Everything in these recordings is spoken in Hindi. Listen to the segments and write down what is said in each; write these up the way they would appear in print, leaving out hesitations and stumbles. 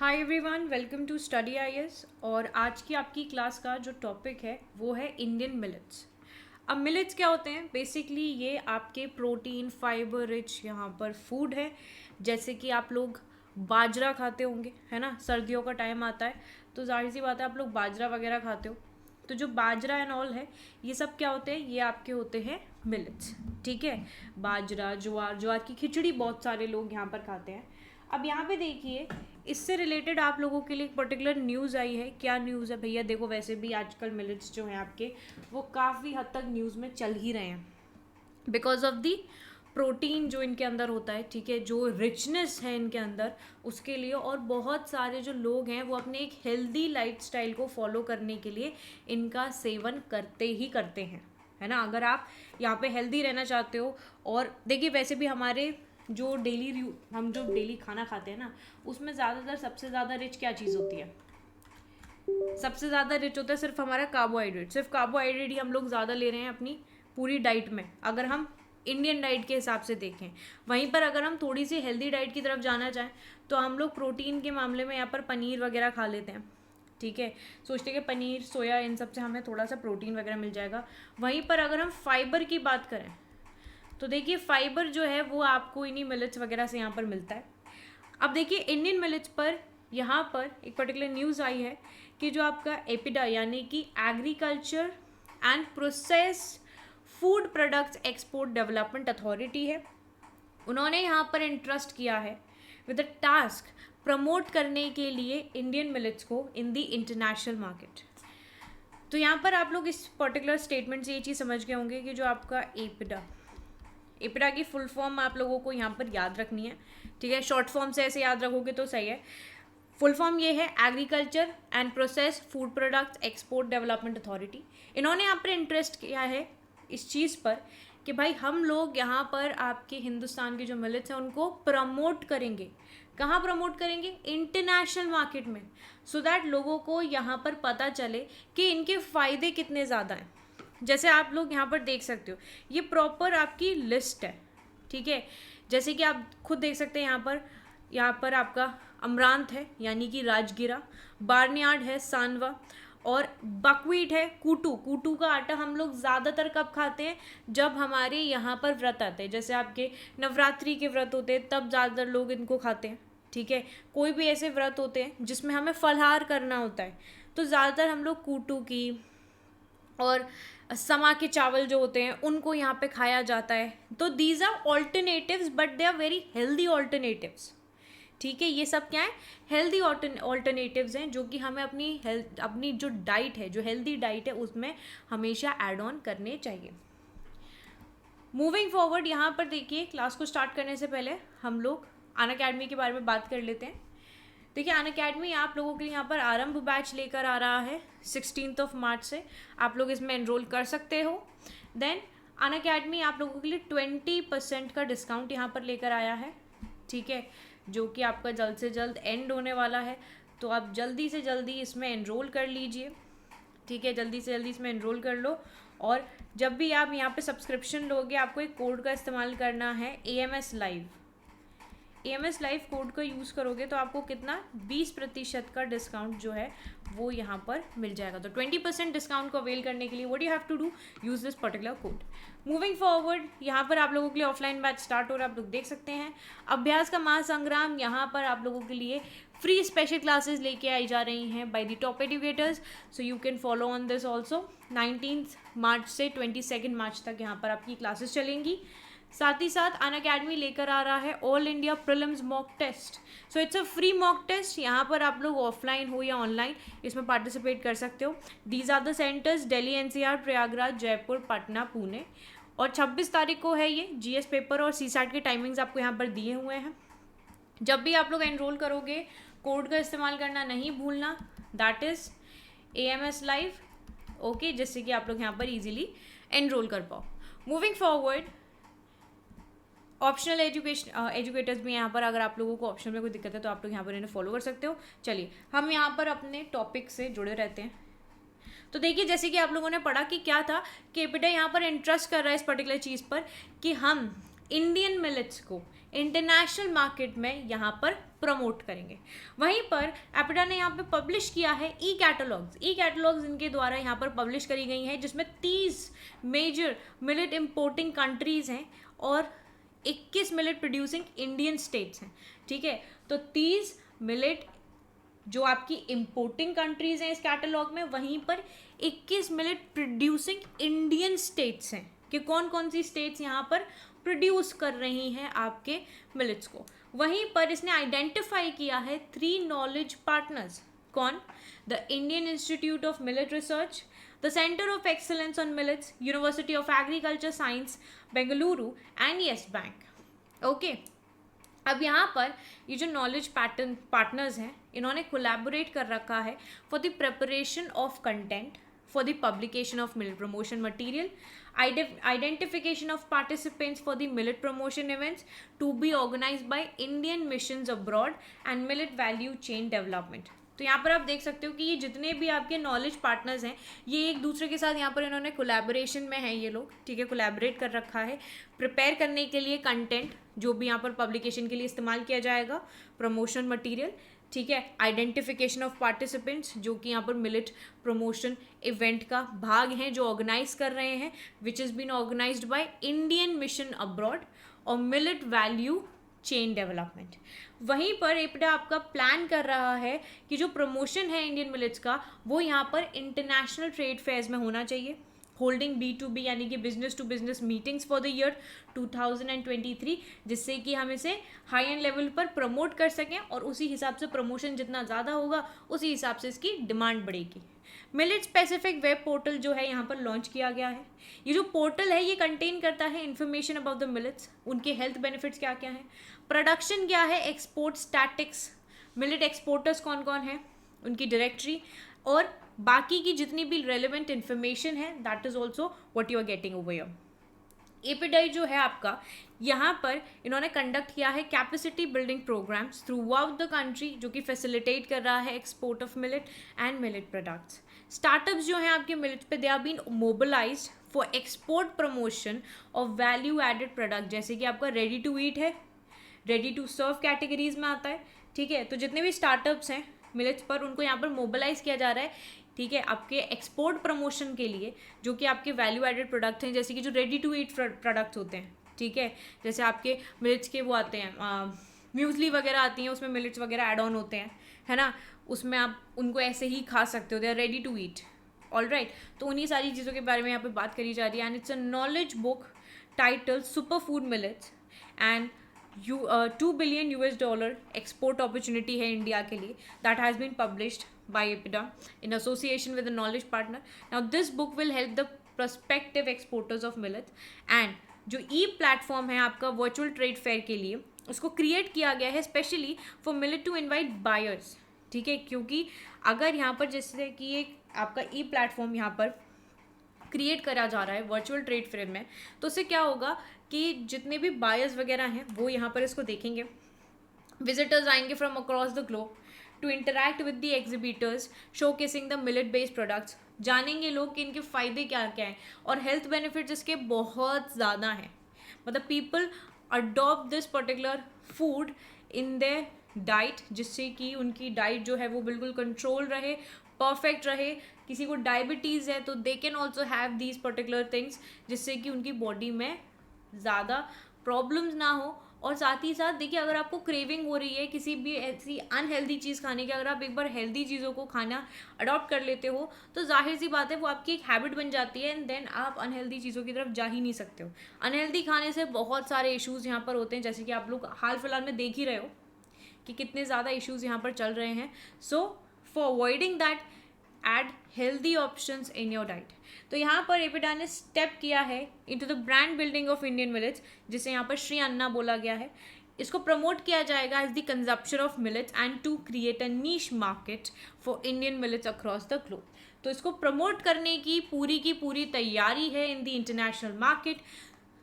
Hi everyone, welcome to study IAS. और आज की आपकी क्लास का जो टॉपिक है वो है इंडियन मिलेट्स। अब मिलेट्स क्या होते हैं? बेसिकली ये आपके प्रोटीन फाइबर रिच यहाँ पर फूड है। जैसे कि आप लोग बाजरा खाते होंगे, है ना। सर्दियों का टाइम आता है तो जाहिर सी बात है आप लोग बाजरा वगैरह खाते हो। तो जो बाजरा एंड ऑल है ये सब क्या होते हैं? ये आपके होते हैं मिलेट्स। ठीक है, बाजरा, ज्वार, ज्वार की खिचड़ी बहुत सारे लोग यहाँ पर खाते हैं। अब यहाँ पे देखिए, इससे रिलेटेड आप लोगों के लिए एक पर्टिकुलर न्यूज़ आई है। क्या न्यूज़ है भैया? देखो, वैसे भी आजकल मिलेट्स जो हैं आपके वो काफ़ी हद तक न्यूज़ में चल ही रहे हैं बिकॉज ऑफ दी प्रोटीन जो इनके अंदर होता है। ठीक है, जो रिचनेस है इनके अंदर उसके लिए। और बहुत सारे जो लोग हैं वो अपने एक हेल्दी लाइफस्टाइल को फॉलो करने के लिए इनका सेवन करते ही करते हैं, है ना। अगर आप यहाँ पे हेल्दी रहना चाहते हो, और देखिए वैसे भी हमारे जो हम जो डेली खाना खाते हैं ना, उसमें ज़्यादातर सबसे ज़्यादा रिच क्या चीज़ होती है? सबसे ज़्यादा रिच होता है सिर्फ हमारा कार्बोहाइड्रेट। सिर्फ कार्बोहाइड्रेट ही हम लोग ज़्यादा ले रहे हैं अपनी पूरी डाइट में, अगर हम इंडियन डाइट के हिसाब से देखें। वहीं पर अगर हम थोड़ी सी हेल्दी डाइट की तरफ जाना चाहें तो हम लोग प्रोटीन के मामले में यहाँ पर पनीर वगैरह खा लेते हैं। ठीक है, सोचते हैं कि पनीर, सोया, इन सब से हमें थोड़ा सा प्रोटीन वगैरह मिल जाएगा। वहीं पर अगर हम फाइबर की बात करें तो देखिए फाइबर जो है वो आपको इन्हीं मिलेट्स वगैरह से यहाँ पर मिलता है। अब देखिए इंडियन मिलेट्स पर यहाँ पर एक पर्टिकुलर न्यूज़ आई है कि जो आपका एपिडा यानी कि agriculture and process food products export development authority है, उन्होंने यहाँ पर इंटरेस्ट किया है विद द टास्क प्रमोट करने के लिए इंडियन मिलेट्स को इन द इंटरनेशनल मार्केट। तो यहाँ पर आप लोग इस पर्टिकुलर स्टेटमेंट से ये चीज़ समझ गए होंगे कि जो आपका एपिडा की फुल फॉर्म आप लोगों को यहाँ पर याद रखनी है। ठीक है, शॉर्ट फॉर्म से ऐसे याद रखोगे तो सही है। फुल फॉर्म ये है agriculture and process food products export development authority. इन्होंने यहाँ पर इंटरेस्ट किया है इस चीज़ पर कि भाई हम लोग यहाँ पर आपके हिंदुस्तान के जो मिलेट्स हैं उनको प्रमोट करेंगे। कहाँ प्रमोट करेंगे? इंटरनेशनल मार्केट में, सो दैट लोगों को यहाँ पर पता चले कि इनके फ़ायदे कितने ज़्यादा हैं। जैसे आप लोग यहाँ पर देख सकते हो, ये प्रॉपर आपकी लिस्ट है। ठीक है, जैसे कि आप खुद देख सकते हैं यहाँ पर आपका अमरांत है यानी कि राजगिरा, बार्नयार्ड है सांडवा, और बकवीट है कूटू। कूटू का आटा हम लोग ज़्यादातर कब खाते हैं? जब हमारे यहाँ पर व्रत आते हैं, जैसे आपके नवरात्रि के व्रत होते हैं तब ज़्यादातर लोग इनको खाते हैं। ठीक है, कोई भी ऐसे व्रत होते हैं जिसमें हमें फलाहार करना होता है तो ज़्यादातर हम लोग कूटू की और समा के चावल जो होते हैं उनको यहाँ पे खाया जाता है। तो these are alternatives but they are very healthy alternatives. ठीक है, ये सब क्या है? हेल्दी ऑल्टरनेटिव्स हैं जो कि हमें अपनी जो डाइट है, जो हेल्दी डाइट है, उसमें हमेशा ऐड ऑन करने चाहिए। मूविंग फॉरवर्ड, यहाँ पर देखिए क्लास को स्टार्ट करने से पहले हम लोग अनअकैडमी के बारे में बात कर लेते हैं। देखिए अनअकैडमी आप लोगों के लिए यहाँ पर आरंभ बैच लेकर आ रहा है 16 मार्च से। आप लोग इसमें एनरोल कर सकते हो। देन अनअकैडमी आप लोगों के लिए 20% का डिस्काउंट यहाँ पर लेकर आया है। ठीक है, जो कि आपका जल्द से जल्द एंड होने वाला है, तो आप जल्दी से जल्दी इसमें एनरोल कर लीजिए। ठीक है, जल्दी से जल्दी इसमें एनरोल कर लो। और जब भी आप यहाँ पे सब्सक्रिप्शन लोगे आपको एक कोड का इस्तेमाल करना है, AMS live. AMS live code का यूज़ करोगे तो आपको कितना 20% का डिस्काउंट जो है वो यहाँ पर मिल जाएगा। तो 20% डिस्काउंट को अवेल करने के लिए what you have to do, use this particular code. Moving forward, यहाँ पर आप लोगों के लिए ऑफलाइन बैच स्टार्ट हो रहा है, आप लोग देख सकते हैं। अभ्यास का महासंग्राम, यहाँ पर आप लोगों के लिए फ्री स्पेशल क्लासेस लेके आई जा रही हैं by the top educators, so you can follow on this also. 19 मार्च से 22 मार्च तक यहाँ पर आपकी क्लासेस चलेंगी। साथ ही साथ अनअकैडमी लेकर आ रहा है all India prelims mock test. So it's a free mock test, यहाँ पर आप लोग ऑफलाइन हो या ऑनलाइन इसमें पार्टिसिपेट कर सकते हो। These are the centres: Delhi, NCR, Prayagraj, Jaipur, Patna, Pune. और 26 तारीख को है ये। GS पेपर और CSAT के टाइमिंग्स आपको यहाँ पर दिए हुए हैं। जब भी आप लोग एनरोल करोगे कोड का इस्तेमाल करना नहीं भूलना, that is AMS live. Okay, जिससे कि आप लोग यहाँ पर ईजिली एनरोल कर पाओ। मूविंग फॉरवर्ड, ऑप्शनल एजुकेटर्स भी यहाँ पर, अगर आप लोगों को ऑप्शन में कोई दिक्कत है तो आप लोग यहाँ पर इन्हें फॉलो कर सकते हो। चलिए हम यहाँ पर अपने टॉपिक से जुड़े रहते हैं। तो देखिए जैसे कि आप लोगों ने पढ़ा कि क्या था कि एपिडा यहाँ पर इंटरेस्ट कर रहा है इस पर्टिकुलर चीज़ पर कि हम इंडियन मिलेट्स को इंटरनेशनल मार्केट में यहाँ पर प्रमोट करेंगे। वहीं पर एपिडा ने यहाँ पे पब्लिश किया है ई कैटलॉग्स इनके द्वारा यहाँ पर पब्लिश करी गई हैं, जिसमें 30 मेजर मिलेट इंपोर्टिंग कंट्रीज हैं और 21 मिलेट प्रोड्यूसिंग इंडियन स्टेट्स हैं। ठीक है, तो 30 मिलेट जो आपकी इंपोर्टिंग कंट्रीज हैं इस कैटलॉग में, वहीं पर 21 मिलेट प्रोड्यूसिंग इंडियन स्टेट्स हैं कि कौन कौन सी स्टेट्स यहाँ पर प्रोड्यूस कर रही हैं आपके मिलेट्स को। वहीं पर इसने आइडेंटिफाई किया है 3 नॉलेज पार्टनर्स। कौन? The Indian institute of millet research, the centre of excellence on millets, university of agriculture science Bengaluru and yes bank. Okay, अब यहाँ पर ये जो नॉलेज पार्टनर्स हैं, इन्होंने कोलैबोरेट कर रखा है for the preparation of content, for the publication of millet promotion material, identification of participants for the millet promotion events to be organized by Indian missions abroad and millet value chain development। तो यहाँ पर आप देख सकते हो कि ये जितने भी आपके नॉलेज पार्टनर्स हैं, ये एक दूसरे के साथ यहाँ पर इन्होंने कोलैबोरेशन में है ये लोग। ठीक है, कोलैबोरेट कर रखा है प्रिपेयर करने के लिए कंटेंट जो भी यहाँ पर पब्लिकेशन के लिए इस्तेमाल किया जाएगा, प्रमोशन मटीरियल। ठीक है, आइडेंटिफिकेशन ऑफ पार्टिसिपेंट्स जो कि यहाँ पर मिलेट प्रमोशन इवेंट का भाग हैं जो ऑर्गेनाइज कर रहे हैं, which is been organised by Indian mission abroad, और मिलेट वैल्यू चेन डेवलपमेंट। वहीं पर एपिडा आपका प्लान कर रहा है कि जो प्रमोशन है इंडियन मिलेट्स का, वो यहाँ पर इंटरनेशनल ट्रेड फेयर्स में होना चाहिए, होल्डिंग B2B यानी कि business to business meetings for the year 2023, जिससे कि हम इसे हाई एंड लेवल पर प्रमोट कर सकें और उसी हिसाब से प्रमोशन जितना ज़्यादा होगा उसी हिसाब से इसकी डिमांड बढ़ेगी। मिलेट स्पेसिफिक वेब पोर्टल जो है यहाँ पर लॉन्च किया गया है। ये जो पोर्टल है ये कंटेन करता है इन्फॉर्मेशन अबाउट द मिलेट्स, उनके हेल्थ बेनिफिट्स क्या क्या हैं, प्रोडक्शन क्या है, एक्सपोर्ट स्टैटिक्स, मिलेट एक्सपोर्टर्स कौन कौन है, उनकी डायरेक्टरी, और बाकी की जितनी भी रेलिवेंट इन्फॉर्मेशन है, that is also what you are getting over here. APEDA जो है आपका, यहाँ पर इन्होंने कंडक्ट किया है capacity building programs throughout the country, जो कि फैसिलिटेट कर रहा है export of millet and millet products. Startups जो हैं आपके मिलेट पे, they are been mobilized for export promotion of value added product, जैसे कि आपका रेडी टू ईट है, रेडी टू सर्व कैटेगरीज में आता है। ठीक है, तो जितने भी स्टार्टअप्स हैं मिलेट्स पर, उनको यहाँ पर मोबिलाइज किया जा रहा है। ठीक है, आपके एक्सपोर्ट प्रमोशन के लिए, जो कि आपके वैल्यू एडेड प्रोडक्ट हैं, जैसे कि जो रेडी टू ईट प्रोडक्ट्स होते हैं। ठीक है, जैसे आपके मिलेट्स के वो आते हैं, म्यूजली वगैरह आती हैं, उसमें मिलेट्स वगैरह ऐड ऑन होते हैं, है ना, उसमें आप उनको ऐसे ही खा सकते हो, they are ready to eat. All right, तो उन्हीं सारी चीज़ों के बारे में यहाँ पे बात करी जा रही है। And it's a knowledge book title super food millets and $2 billion export opportunity है इंडिया के लिए, that has been published by EPIDA in association with a knowledge partner. Now this book will help the prospective exporters of millets, and जो प्लेटफॉर्म है आपका वर्चुअल ट्रेड फेयर के लिए, उसको क्रिएट किया गया है specially for millet to invite buyers. ठीक है, क्योंकि अगर यहाँ पर जैसे कि एक आपका प्लेटफॉर्म यहाँ पर क्रिएट करा जा रहा है वर्चुअल ट्रेड फेयर में, तो उससे क्या होगा कि जितने भी बायर्स वगैरह हैं वो यहाँ पर इसको देखेंगे, विजिटर्स आएंगे from across the globe to interact with the exhibitors showcasing the millet based products. जानेंगे लोग कि इनके फ़ायदे क्या क्या हैं, और हेल्थ बेनिफिट्स इसके बहुत ज़्यादा हैं। मतलब people adopt this particular food in their diet, जिससे कि उनकी डाइट जो है वो बिल्कुल कंट्रोल रहे, परफेक्ट रहे। किसी को डायबिटीज़ है तो they can also have these particular things, जिससे कि उनकी बॉडी में ज़्यादा प्रॉब्लम्स ना हो। और साथ ही साथ देखिए, अगर आपको क्रेविंग हो रही है किसी भी ऐसी अनहेल्दी चीज़ खाने की, अगर आप एक बार हेल्दी चीज़ों को खाना अडॉप्ट कर लेते हो तो जाहिर सी बात है वो आपकी एक हैबिट बन जाती है, एंड देन आप अनहेल्दी चीज़ों की तरफ जा ही नहीं सकते हो। अनहेल्दी खाने से बहुत सारे इश्यूज़ यहाँ पर होते हैं, जैसे कि आप लोग हाल फिलहाल में देख ही रहे हो कि कितने ज़्यादा इश्यूज़ यहाँ पर चल रहे हैं। So for avoiding that, add healthy options in your diet. तो यहाँ पर एपिडा ने स्टेप किया है into the brand building of Indian millets, जिसे यहाँ पर श्री अन्ना बोला गया है। इसको प्रमोट किया जाएगा as the consumption of millets and to create a niche market for Indian millets across the globe. तो इसको प्रमोट करने की पूरी तैयारी है in the international market,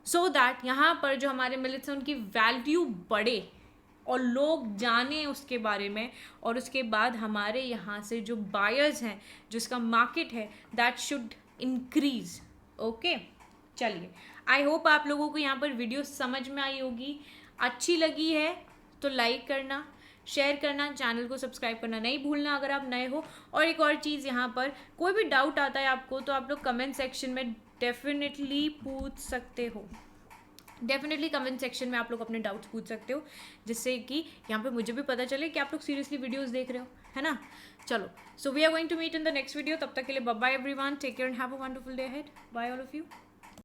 so that यहाँ पर जो हमारे मिलेट्स हैं उनकी वैल्यू बढ़े और लोग जाने उसके बारे में, और उसके बाद हमारे यहाँ से जो बायर्स हैं, जिसका मार्केट है, दैट शुड इंक्रीज। ओके, चलिए, आई होप आप लोगों को यहाँ पर वीडियो समझ में आई होगी। अच्छी लगी है तो लाइक करना, शेयर करना, चैनल को सब्सक्राइब करना नहीं भूलना अगर आप नए हो। और एक और चीज़, यहाँ पर कोई भी डाउट आता है आपको तो आप लोग कमेंट सेक्शन में डेफिनेटली पूछ सकते हो। डेफिनेटली कमेंट सेक्शन में आप लोग अपने डाउट्स पूछ सकते हो, जिससे कि यहाँ पे मुझे भी पता चले कि आप लोग सीरियसली वीडियोस देख रहे हो, है ना। चलो, so we are going to meet in the next video. तब तक के लिए bye bye everyone, take care and have a wonderful day ahead. Bye all of you.